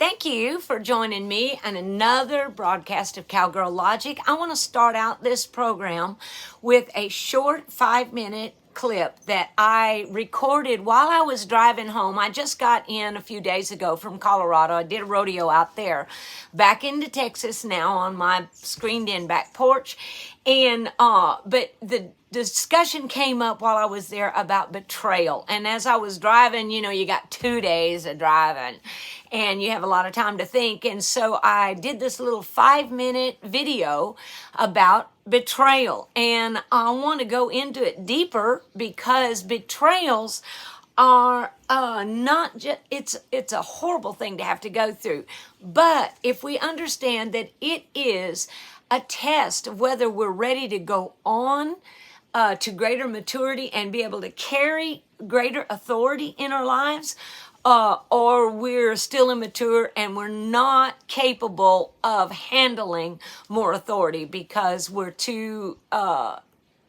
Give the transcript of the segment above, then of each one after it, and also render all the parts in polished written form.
Thank you for joining me on another broadcast of Cowgirl Logic. I want to start out this program with a short 5-minute clip that I recorded while I was driving home. I just got in a few days ago from Colorado. I did a rodeo out there. Back into Texas now on my screened-in back porch. But the discussion came up while I was there about betrayal. And as I was driving, you got 2 days of driving and you have a lot of time to think. And so I did this little 5-minute video about betrayal. And I want to go into it deeper because betrayals are not just, it's a horrible thing to have to go through. But if we understand that it is a test of whether we're ready to go on to greater maturity and be able to carry greater authority in our lives, or we're still immature and we're not capable of handling more authority because we're too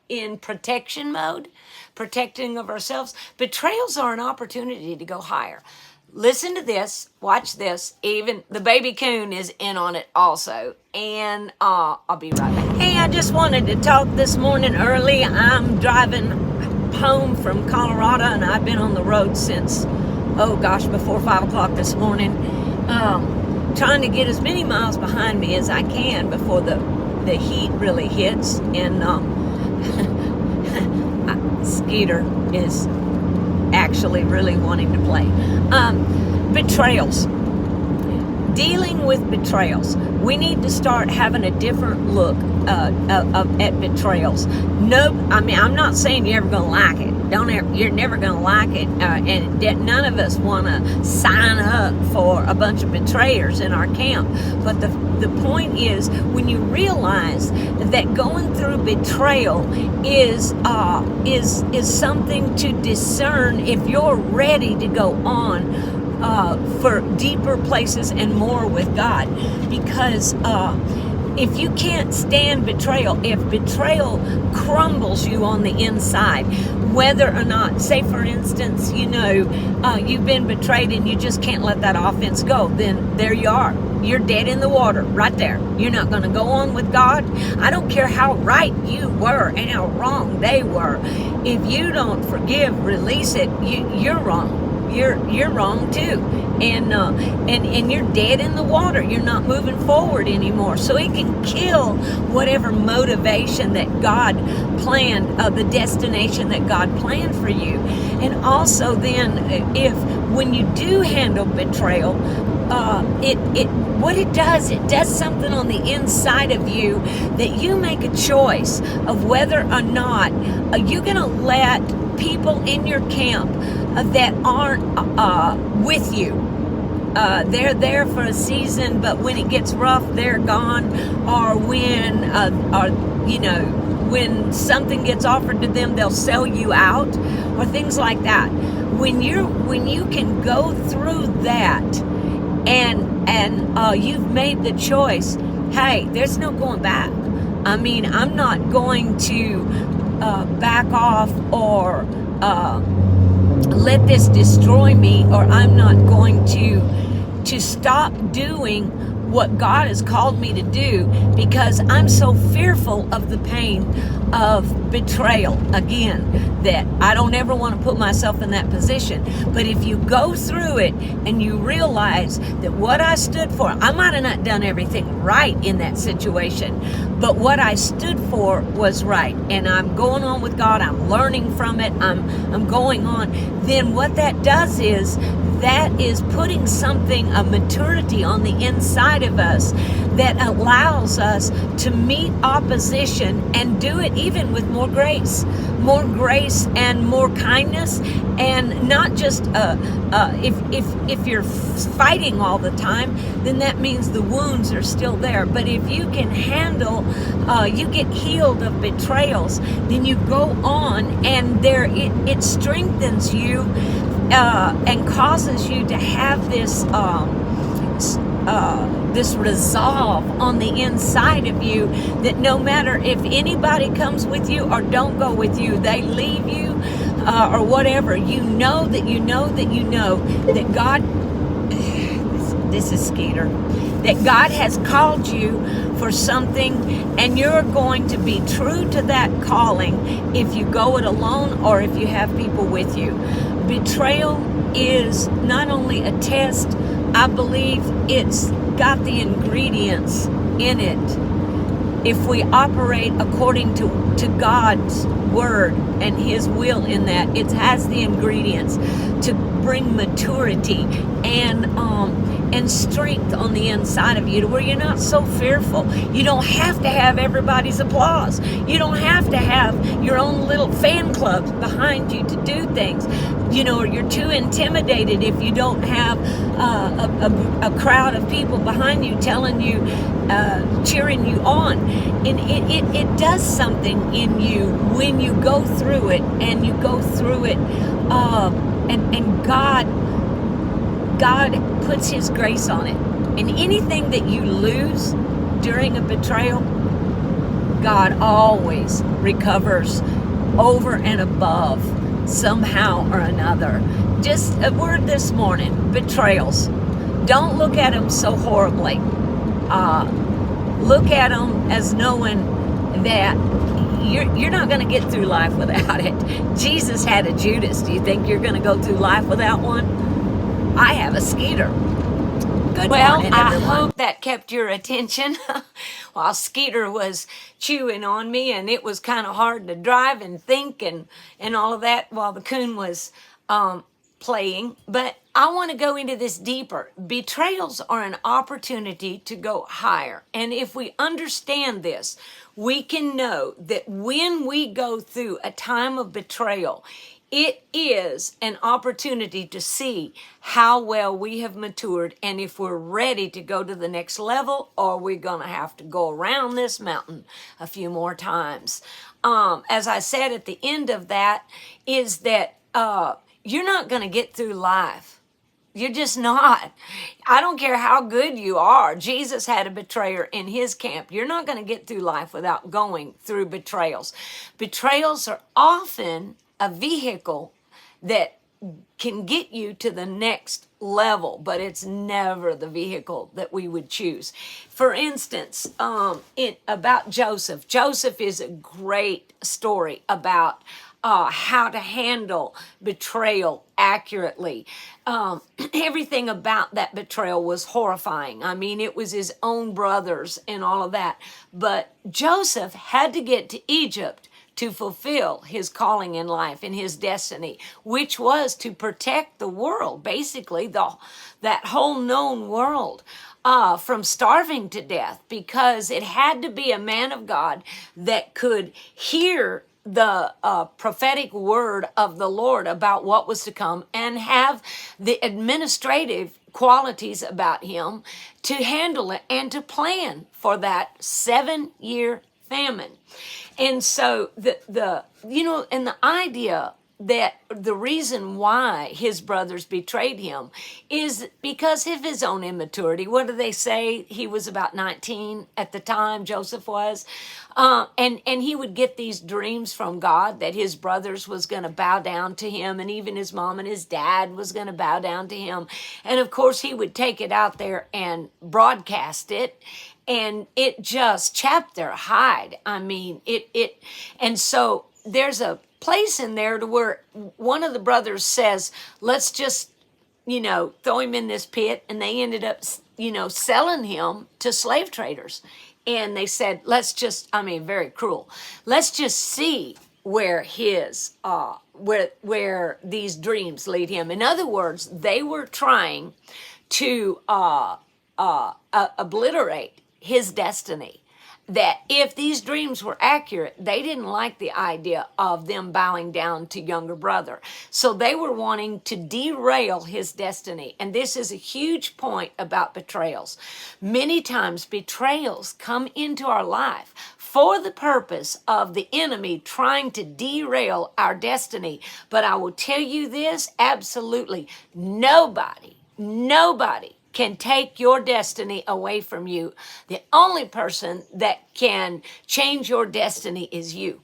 in protection mode, protecting of ourselves. Betrayals are an opportunity to go higher. Listen to this, watch this. Even the baby coon is in on it also. And I'll be right back. Hey, I just wanted to talk this morning early. I'm driving home from Colorado and I've been on the road since, before 5 o'clock this morning. Trying to get as many miles behind me as I can before the heat really hits. And Skeeter is actually really wanting to play. Betrayals. Dealing with betrayals. We need to start having a different look at betrayals. I'm not saying you're ever going to like it. You're never going to like it. And none of us want to sign up for a bunch of betrayers in our camp. But the point is, when you realize that going through betrayal is something to discern if you're ready to go on for deeper places and more with God. Because if you can't stand betrayal, if betrayal crumbles you on the inside, whether or not, say for instance, you've been betrayed and you just can't let that offense go, then there you are. You're dead in the water right there. You're not going to go on with God. I don't care how right you were and how wrong they were. If you don't forgive, release it, you're wrong. You're wrong too, and you're dead in the water. You're not moving forward anymore. So it can kill whatever motivation that God planned, the destination that God planned for you. And also then, when you do handle betrayal, it does something on the inside of you that you make a choice of whether or not you're going to let people in your camp that aren't with you. They're there for a season, but when it gets rough, they're gone. Or when something gets offered to them, they'll sell you out, or things like that. When you can go through that, and you've made the choice. Hey, there's no going back. I'm not going to back off or let this destroy me, or I'm not going to stop doing what God has called me to do because I'm so fearful of the pain of betrayal again, that I don't ever want to put myself in that position. But if you go through it and you realize that what I stood for, I might have not done everything right in that situation, but what I stood for was right, and I'm going on with God, I'm learning from it, I'm going on, then what that does is that is putting something, a maturity on the inside of us that allows us to meet opposition and do it even with more grace and more kindness. And not just if you're fighting all the time, then that means the wounds are still there. But if you can handle, you get healed of betrayals, then you go on, and it strengthens you and causes you to have this resolve on the inside of you that no matter if anybody comes with you or don't go with you, they leave you or whatever, you know that God, this is Skeeter, that God has called you for something, and you're going to be true to that calling if you go it alone or if you have people with you. Betrayal is not only a test, I believe it's got the ingredients in it. If we operate according to God's word and his will in that, it has the ingredients to bring maturity and strength on the inside of you, to where you're not so fearful. You don't have to have everybody's applause. You don't have to have your own little fan clubs behind you to do things. Or you're too intimidated if you don't have a crowd of people behind you telling you, cheering you on. And it does something in you when you go through it, and you go through it, and God puts his grace on it. And anything that you lose during a betrayal, God always recovers over and above somehow or another. Just a word this morning: betrayals. Don't look at them so horribly. Look at them as knowing that you're not going to get through life without it. Jesus had a Judas. Do you think you're going to go through life without one? I have a Skeeter. Good morning, everyone. I hope that kept your attention while Skeeter was chewing on me, and it was kind of hard to drive and think and all of that while the coon was playing. But I want to go into this deeper. Betrayals are an opportunity to go higher. And if we understand this, we can know that when we go through a time of betrayal, it is an opportunity to see how well we have matured, and if we're ready to go to the next level, or we're going to have to go around this mountain a few more times. As I said at the end of that, is that you're not going to get through life. You're just not. I don't care how good you are. Jesus had a betrayer in his camp. You're not going to get through life without going through betrayals. Betrayals are often a vehicle that can get you to the next level, but it's never the vehicle that we would choose. For instance, about Joseph. Joseph is a great story about how to handle betrayal accurately. Everything about that betrayal was horrifying. I mean, it was his own brothers and all of that. But Joseph had to get to Egypt to fulfill his calling in life and his destiny, which was to protect the world, basically that whole known world, from starving to death, because it had to be a man of God that could hear the prophetic word of the Lord about what was to come, and have the administrative qualities about him to handle it and to plan for that 7-year famine. And so and the idea that the reason why his brothers betrayed him is because of his own immaturity. What do they say? He was about 19 at the time, Joseph was. And he would get these dreams from God that his brothers was going to bow down to him, and even his mom and his dad was going to bow down to him. And of course, he would take it out there and broadcast it, and it just chapped their hide. I mean, and so there's a place in there to where one of the brothers says, let's just, throw him in this pit. And they ended up, selling him to slave traders. And they said, very cruel. Let's just see where where these dreams lead him. In other words, they were trying to obliterate his destiny. That if these dreams were accurate, they didn't like the idea of them bowing down to younger brother. So they were wanting to derail his destiny. And this is a huge point about betrayals. Many times betrayals come into our life for the purpose of the enemy trying to derail our destiny. But I will tell you this, absolutely nobody can take your destiny away from you. The only person that can change your destiny is you.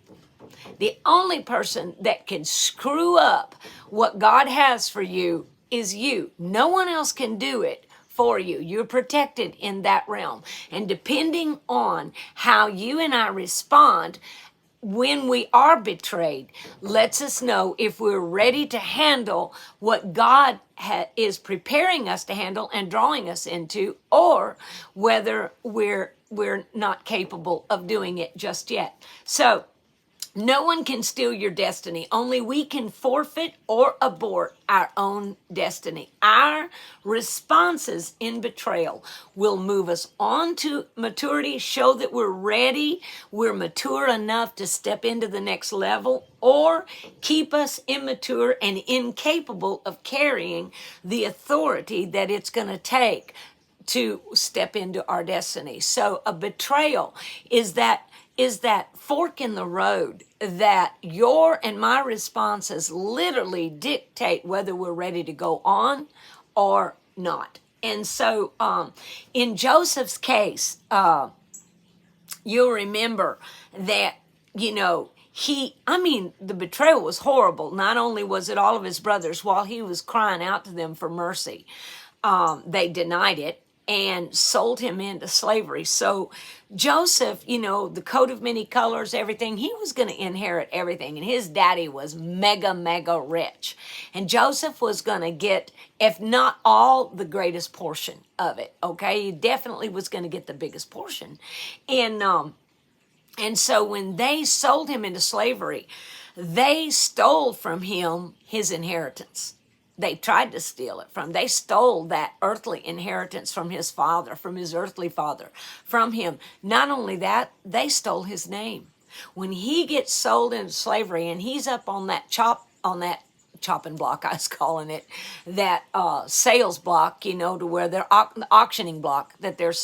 The only person that can screw up what God has for you is you. No one else can do it for you. You're protected in that realm. And depending on how you and I respond when we are betrayed, lets us know if we're ready to handle what God is preparing us to handle and drawing us into, or whether we're not capable of doing it just yet. So no one can steal your destiny. Only we can forfeit or abort our own destiny. Our responses in betrayal will move us on to maturity, show that we're ready, we're mature enough to step into the next level, or keep us immature and incapable of carrying the authority that it's going to take to step into our destiny. So a betrayal is that fork in the road that your and my responses literally dictate whether we're ready to go on or not. And so in Joseph's case, you'll remember that, the betrayal was horrible. Not only was it all of his brothers, while he was crying out to them for mercy, they denied it and sold him into slavery. So Joseph, the coat of many colors, everything, he was going to inherit everything. And his daddy was mega, mega rich. And Joseph was going to get, if not all, the greatest portion of it. Okay. He definitely was going to get the biggest portion. And so when they sold him into slavery, they stole from him his inheritance. They tried to steal it from. They stole that earthly inheritance from his father, from his earthly father, from him. Not only that, they stole his name. When he gets sold into slavery and he's up on that chopping block, I was calling it, that sales block, to where they're auctioning block, that they're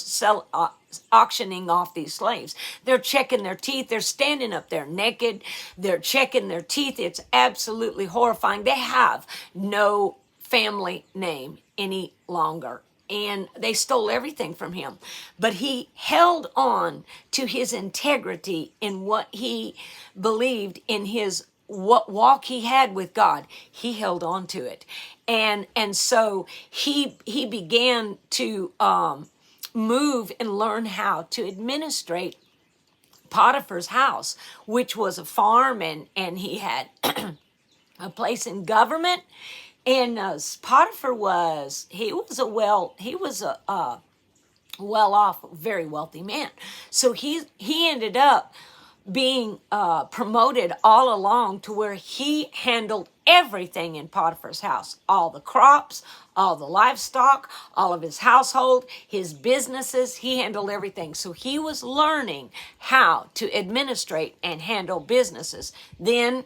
auctioning off these slaves. They're checking their teeth. They're standing up there naked. They're checking their teeth. It's absolutely horrifying. They have no family name any longer. And they stole everything from him. But he held on to his integrity in what he believed in his what walk he had with God. He held on to it. And so he began to move and learn how to administrate Potiphar's house, which was a farm, and he had a place in government. And Potiphar was a well-off, very wealthy man. So he ended up being promoted all along to where he handled everything in Potiphar's house, all the crops, all the livestock, all of his household, his businesses. He handled everything. So he was learning how to administrate and handle businesses. Then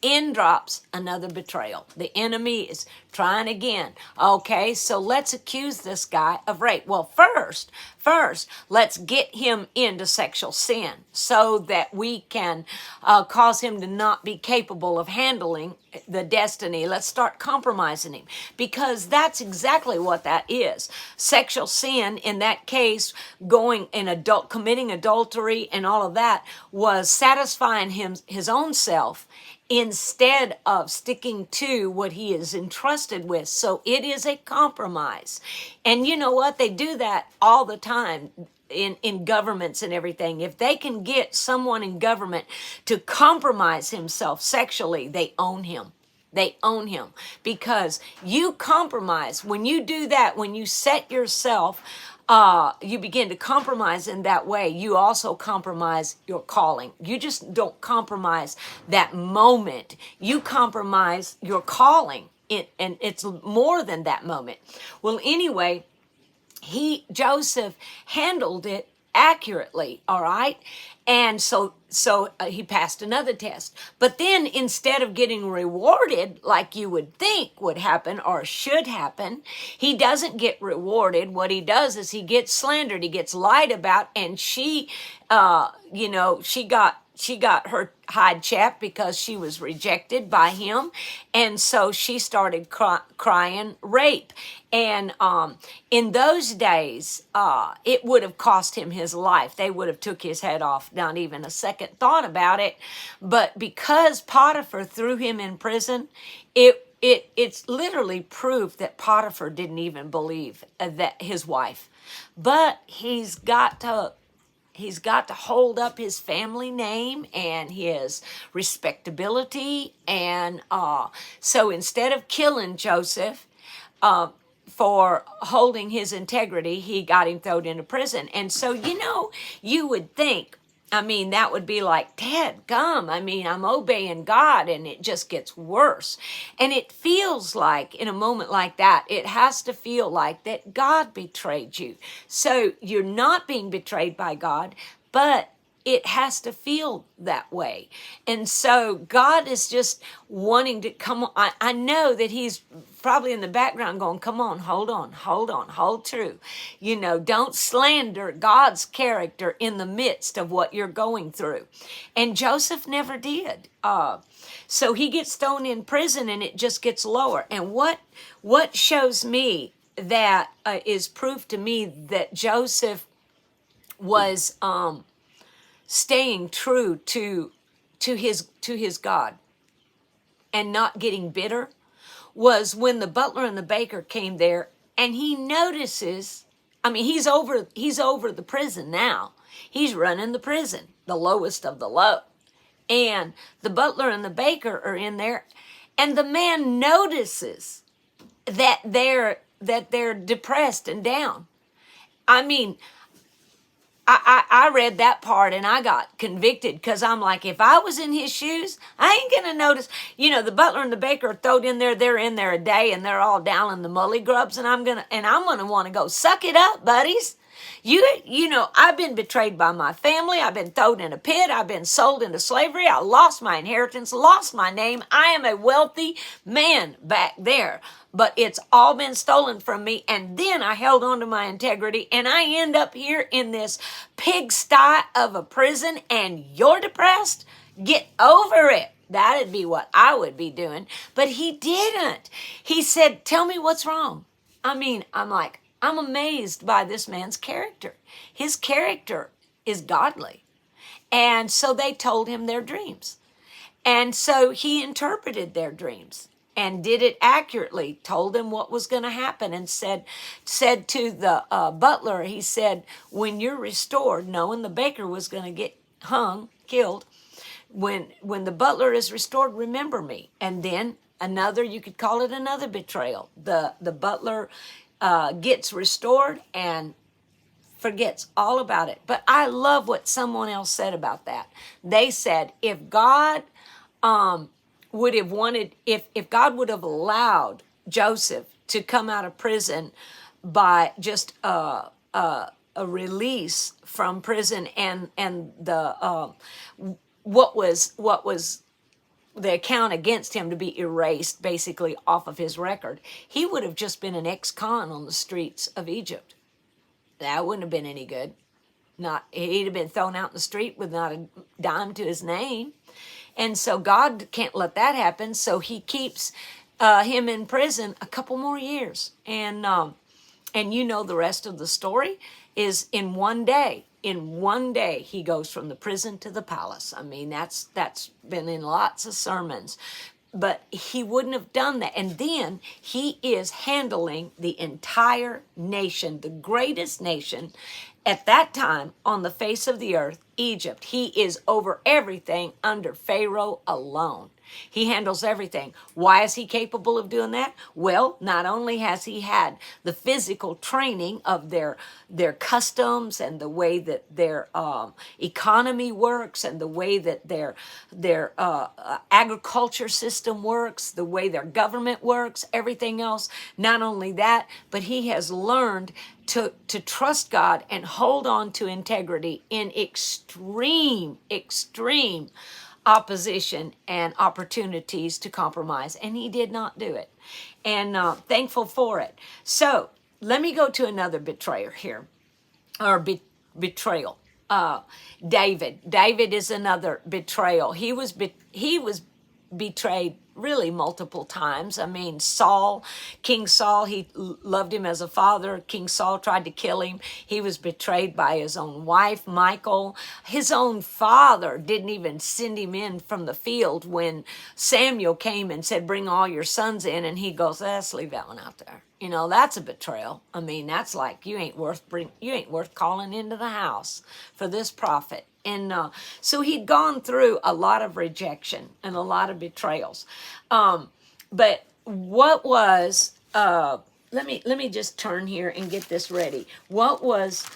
in drops another betrayal. The enemy is trying again. Okay, so let's accuse this guy of rape. Well, first, let's get him into sexual sin so that we can cause him to not be capable of handling the destiny. Let's start compromising him, because that's exactly what that is. Sexual sin, in that case, committing adultery and all of that, was satisfying his own self instead of sticking to what he is entrusted with. So it is a compromise. And you know what? They do that all the time in governments and everything. If they can get someone in government to compromise himself sexually, they own him. They own him, because you compromise. When you do that, when you set yourself, you begin to compromise in that way, you also compromise your calling. You just don't compromise that moment. You compromise your calling, and it's more than that moment. Well, anyway, Joseph handled it accurately, all right? And so he passed another test. But then instead of getting rewarded like you would think would happen or should happen, he doesn't get rewarded. What he does is he gets slandered, he gets lied about, and she got her hide chapped because she was rejected by him. And so she started crying rape. And in those days, it would have cost him his life. They would have took his head off, not even a second thought about it. But because Potiphar threw him in prison, it it's literally proof that Potiphar didn't even believe that his wife, but he's got to hold up his family name and his respectability. And so instead of killing Joseph for holding his integrity, he got him thrown into prison. And so, you would think, that would be like, Dad, gum. I'm obeying God, and it just gets worse. And it feels like, in a moment like that, it has to feel like that God betrayed you. So you're not being betrayed by God, but it has to feel that way. And so God is just wanting to come on. I know that he's probably in the background going, come on, hold true. Don't slander God's character in the midst of what you're going through. And Joseph never did. So he gets thrown in prison, and it just gets lower. And what shows me that is proof to me that Joseph was staying true to his God and not getting bitter was when the butler and the baker came there, and he notices, he's over the prison now. He's running the prison, the lowest of the low. And the butler and the baker are in there, and the man notices that they're depressed and down. I read that part and I got convicted, because I'm like, if I was in his shoes, I ain't going to notice. The butler and the baker are thrown in there. They're in there a day and they're all down in the mully grubs, and I'm going to want to go, suck it up, buddies. I've been betrayed by my family. I've been thrown in a pit. I've been sold into slavery. I lost my inheritance, lost my name. I am a wealthy man back there, but it's all been stolen from me. And then I held on to my integrity, and I end up here in this pigsty of a prison, and you're depressed? Get over it. That'd be what I would be doing. But he didn't. He said, tell me what's wrong. I'm amazed by this man's character. His character is godly. And so they told him their dreams. And so he interpreted their dreams and did it accurately, told them what was going to happen, and said to the butler, he said, when you're restored, knowing the baker was going to get killed, when the butler is restored, remember me. And then you could call it another betrayal. The butler gets restored and forgets all about it. But I love what someone else said about that. They said, if God would have wanted, if God would have allowed Joseph to come out of prison by just a release from prison, and the what was the account against him to be erased basically off of his record, he would have just been an ex-con on the streets of Egypt. That wouldn't have been any good. He'd have been thrown out in the street with not a dime to his name. And so God can't let that happen. So he keeps him in prison a couple more years. And the rest of the story is in one day. In one day, he goes from the prison to the palace. That's been in lots of sermons. But he wouldn't have done that. And then he is handling the entire nation, the greatest nation at that time on the face of the earth, Egypt. He is over everything under Pharaoh alone. He handles everything. Why is he capable of doing that? Well, not only has he had the physical training of their customs and the way that their economy works, and the way that their agriculture system works, the way their government works, everything else. Not only that, but he has learned to trust God and hold on to integrity in extreme opposition and opportunities to compromise, and he did not do it, and thankful for it. So let me go to another betrayer here, or betrayal. David is another betrayal. He was betrayed really multiple times. I mean, King Saul, he loved him as a father. King Saul tried to kill him. He was betrayed by his own wife, Michal. His own father didn't even send him in from the field when Samuel came and said, bring all your sons in. And he goes, let's leave that one out there. You know, that's a betrayal. I mean, that's like, you ain't worth calling into the house for this prophet. And so he'd gone through a lot of rejection and a lot of betrayals. But what was, let me just turn here and get this ready. What was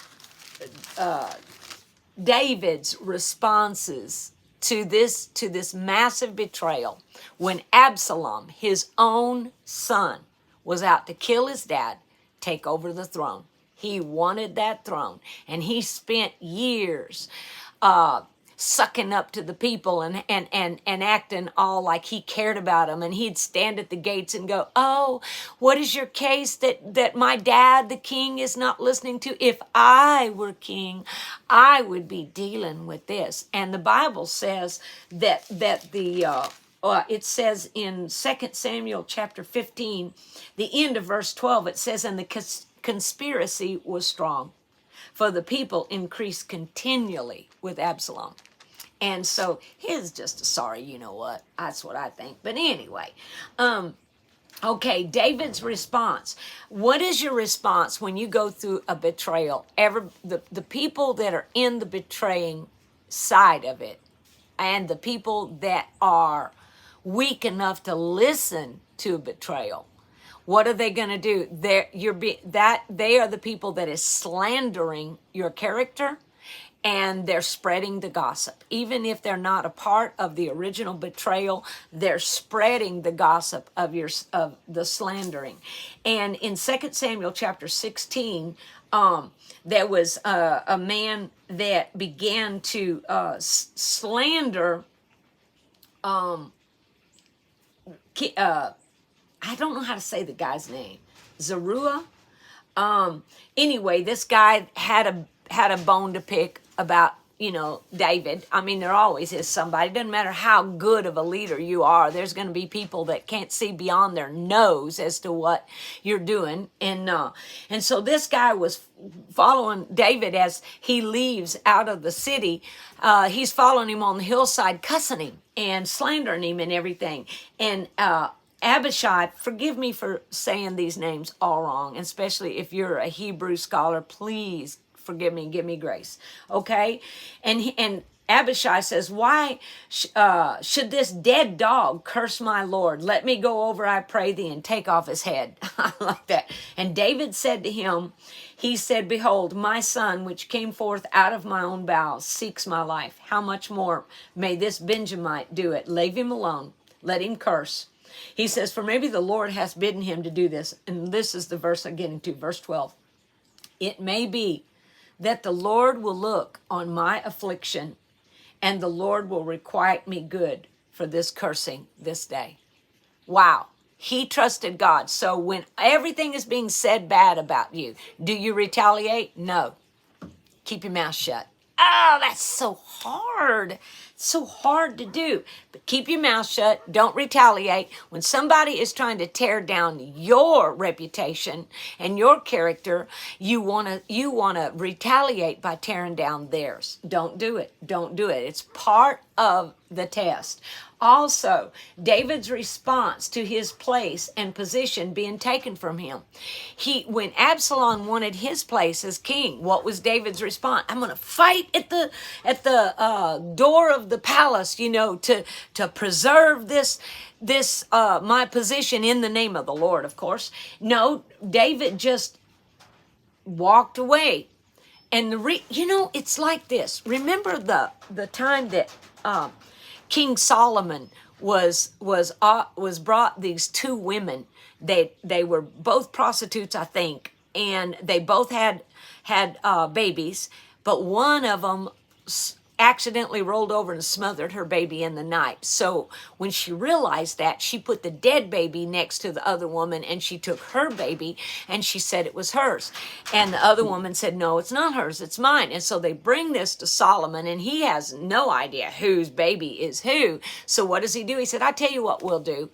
David's responses to this massive betrayal when Absalom, his own son, was out to kill his dad, take over the throne? He wanted that throne, and he spent years sucking up to the people and acting all like he cared about them. And he'd stand at the gates and go, oh, what is your case that my dad, the king, is not listening to? If I were king, I would be dealing with this. And the Bible says that it says in 2 Samuel chapter 15, the end of verse 12, it says, and the conspiracy was strong, for the people increased continually with Absalom. And so he's just sorry, you know what? That's what I think. But anyway, okay, David's response. What is your response when you go through a betrayal? The people that are in the betraying side of it, and the people that are weak enough to listen to a betrayal, what are they going to do? They are the people that is slandering your character, and they're spreading the gossip. Even if they're not a part of the original betrayal, they're spreading the gossip of the slandering. And in 2 Samuel chapter 16, there was a man that began to slander. I don't know how to say the guy's name. Zeruiah. Anyway, this guy had a bone to pick about, David. I mean, there always is somebody. It doesn't matter how good of a leader you are. There's going to be people that can't see beyond their nose as to what you're doing. And so this guy was following David as he leaves out of the city. He's following him on the hillside, cussing him and slandering him and everything. And Abishai, forgive me for saying these names all wrong, especially if you're a Hebrew scholar, please forgive me and give me grace, okay? And Abishai says, why should this dead dog curse my Lord? Let me go over, I pray thee, and take off his head. I like that. And David said to him, he said, behold, my son, which came forth out of my own bowels, seeks my life. How much more may this Benjamite do it? Leave him alone. Let him curse. He says, for maybe the Lord has bidden him to do this. And this is the verse I'm getting to, verse 12. It may be that the Lord will look on my affliction, and the Lord will requite me good for this cursing this day. Wow. He trusted God. So when everything is being said bad about you, do you retaliate? No. Keep your mouth shut. Oh, that's so hard. It's so hard to do. But keep your mouth shut. Don't retaliate. When somebody is trying to tear down your reputation and your character, you want to retaliate by tearing down theirs. Don't do it. Don't do it. It's part of the test. Also, David's response to his place and position being taken from him. When Absalom wanted his place as king, what was David's response? I'm going to fight at the door of the palace, to preserve this my position in the name of the Lord, of course. No, David just walked away. And it's like this. Remember the time that King Solomon was brought these two women. They were both prostitutes, I think, and they both had babies, but one of them accidentally rolled over and smothered her baby in the night. So when she realized that, she put the dead baby next to the other woman, and she took her baby and she said it was hers. And the other woman said, no, it's not hers, it's mine. And so they bring this to Solomon, and he has no idea whose baby is who. So what does he do? He said, I tell you what we'll do.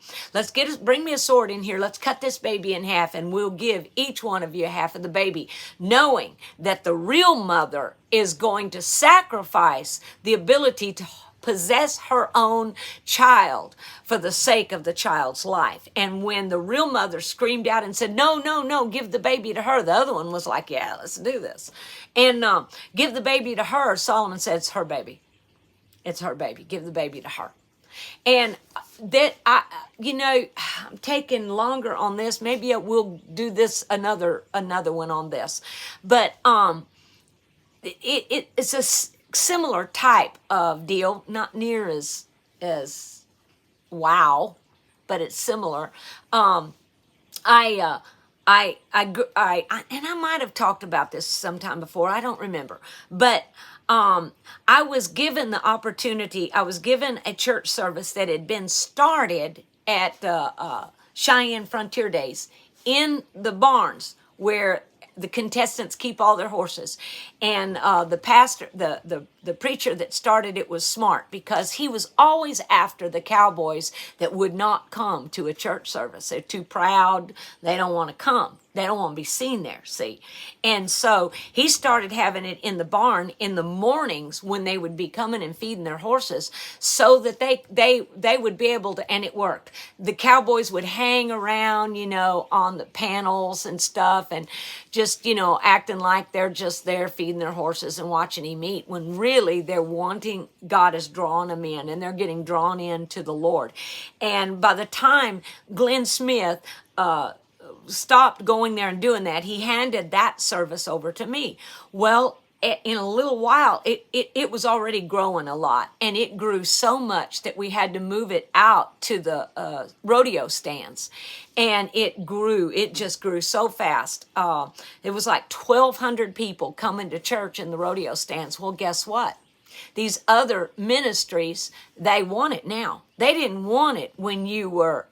Bring me a sword in here. Let's cut this baby in half, and we'll give each one of you half of the baby, knowing that the real mother is going to sacrifice the ability to possess her own child for the sake of the child's life. And when the real mother screamed out and said, no, no, no, give the baby to her, the other one was like, yeah, let's do this. And give the baby to her, Solomon said, it's her baby. It's her baby. Give the baby to her. And that, I'm taking longer on this. Maybe I will do this another one on this. But it's a similar type of deal, not near as wow, but it's similar. And I might have talked about this sometime before. I don't remember, but I was given the opportunity. I was given a church service that had been started at Cheyenne Frontier Days in the barns where the contestants keep all their horses. And the pastor, the preacher that started it was smart, because he was always after the cowboys that would not come to a church service. They're too proud. They don't want to come. They don't want to be seen there, see? And so he started having it in the barn in the mornings when they would be coming and feeding their horses, so that they would be able to, and it worked. The cowboys would hang around, on the panels and stuff, and just, acting like they're just there feeding their horses and watching him eat, when really they're wanting, God is drawing them in, and they're getting drawn into the Lord. And by the time Glenn Smith, stopped going there and doing that, he handed that service over to me. Well, in a little while, it was already growing a lot, and it grew so much that we had to move it out to the rodeo stands. And it just grew so fast. It was like 1,200 people coming to church in the rodeo stands. Well, guess what? These other ministries, they want it now. They didn't want it when you were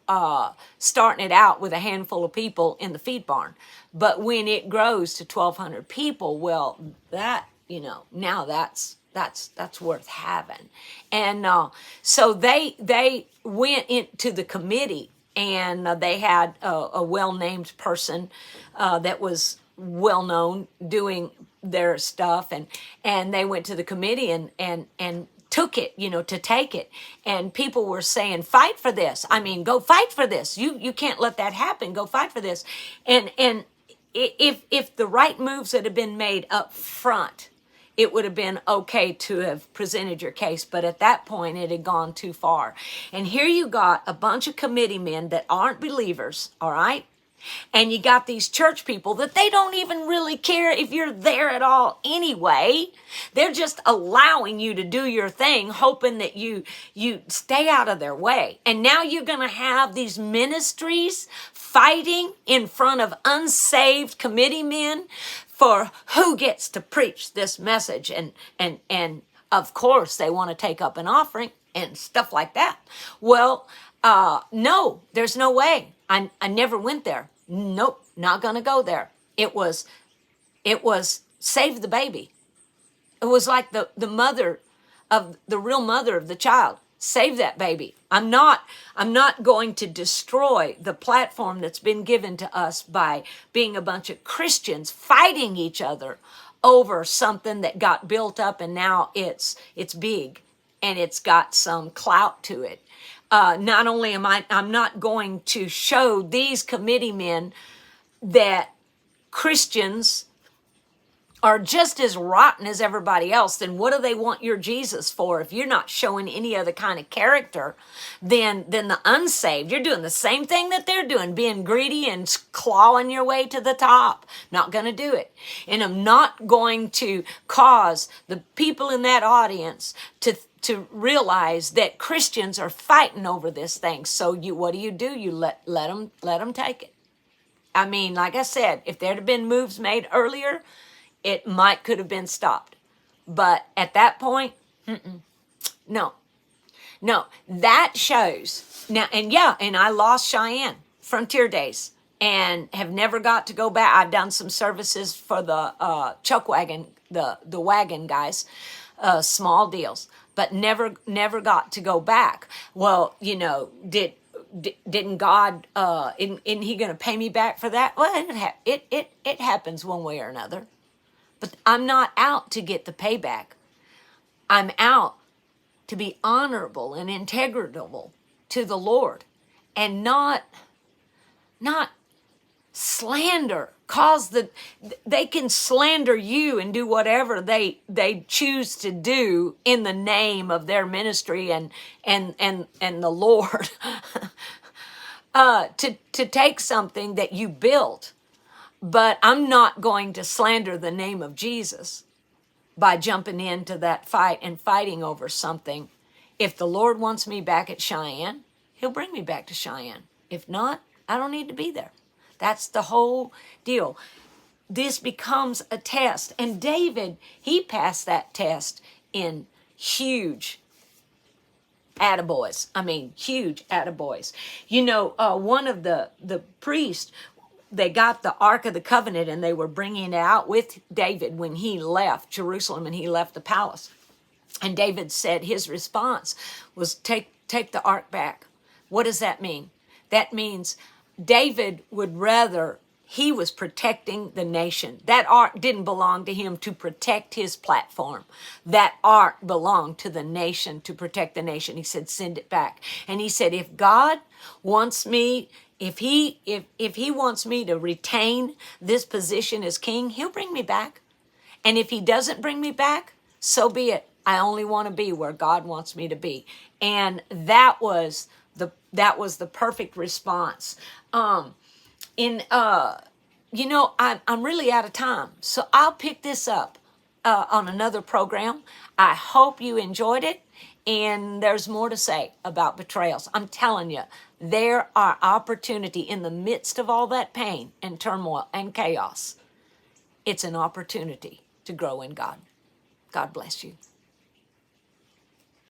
starting it out with a handful of people in the feed barn. But when it grows to 1,200 people, well, that, now that's worth having. And so they went into the committee, and they had a well-named person that was well-known doing their stuff, and they went to the committee and took it, to take it. And people were saying, fight for this. I mean, go fight for this. You can't let that happen. Go fight for this. And if the right moves had been made up front, it would have been okay to have presented your case. But at that point, it had gone too far. And here you got a bunch of committee men that aren't believers, all right? And you got these church people that they don't even really care if you're there at all anyway. They're just allowing you to do your thing, hoping that you stay out of their way. And now you're going to have these ministries fighting in front of unsaved committee men for who gets to preach this message. And of course, they want to take up an offering and stuff like that. Well, no, there's no way. I never went there. Nope, not going to go there. It was save the baby. It was like the mother of the real mother of the child. Save that baby. I'm not going to destroy the platform that's been given to us by being a bunch of Christians fighting each other over something that got built up, and now it's big and it's got some clout to it. Not only I'm not going to show these committee men that Christians are just as rotten as everybody else. Then what do they want your Jesus for if you're not showing any other kind of character than the unsaved? You're doing the same thing that they're doing, being greedy and clawing your way to the top. Not going to do it. And I'm not going to cause the people in that audience to realize that Christians are fighting over this thing. So what do? You let them take it. I mean, like I said, if there had been moves made earlier, it could have been stopped. But at that point, No, no, that shows now. And yeah, and I lost Cheyenne Frontier Days and have never got to go back. I've done some services for the chuck wagon, the wagon guys, small deals, but never got to go back. Well, you know, didn't God? Isn't He going to pay me back for that? Well, it happens one way or another. But I'm not out to get the payback. I'm out to be honorable and integral to the Lord, and not slander. They can slander you and do whatever they choose to do in the name of their ministry and the Lord. To take something that you built, but I'm not going to slander the name of Jesus by jumping into that fight and fighting over something. If the Lord wants me back at Cheyenne, He'll bring me back to Cheyenne. If not, I don't need to be there. That's the whole deal. This becomes a test. And David, he passed that test in huge attaboys. I mean, huge attaboys. You know, one of the priests, they got the Ark of the Covenant and they were bringing it out with David when he left Jerusalem and he left the palace. And David said his response was, take the Ark back. What does that mean? That means David would rather, he was protecting the nation. That ark didn't belong to him to protect his platform. That ark belonged to the nation to protect the nation. He said, send it back. And he said, if God wants me, if he wants me to retain this position as king, He'll bring me back. And if He doesn't bring me back, so be it. I only want to be where God wants me to be. And that was the perfect response. You know, I'm really out of time, so I'll pick this up on another program. I hope you enjoyed it, and there's more to say about betrayals. I'm telling you, there are opportunity in the midst of all that pain and turmoil and chaos. It's an opportunity to grow in God. God bless you.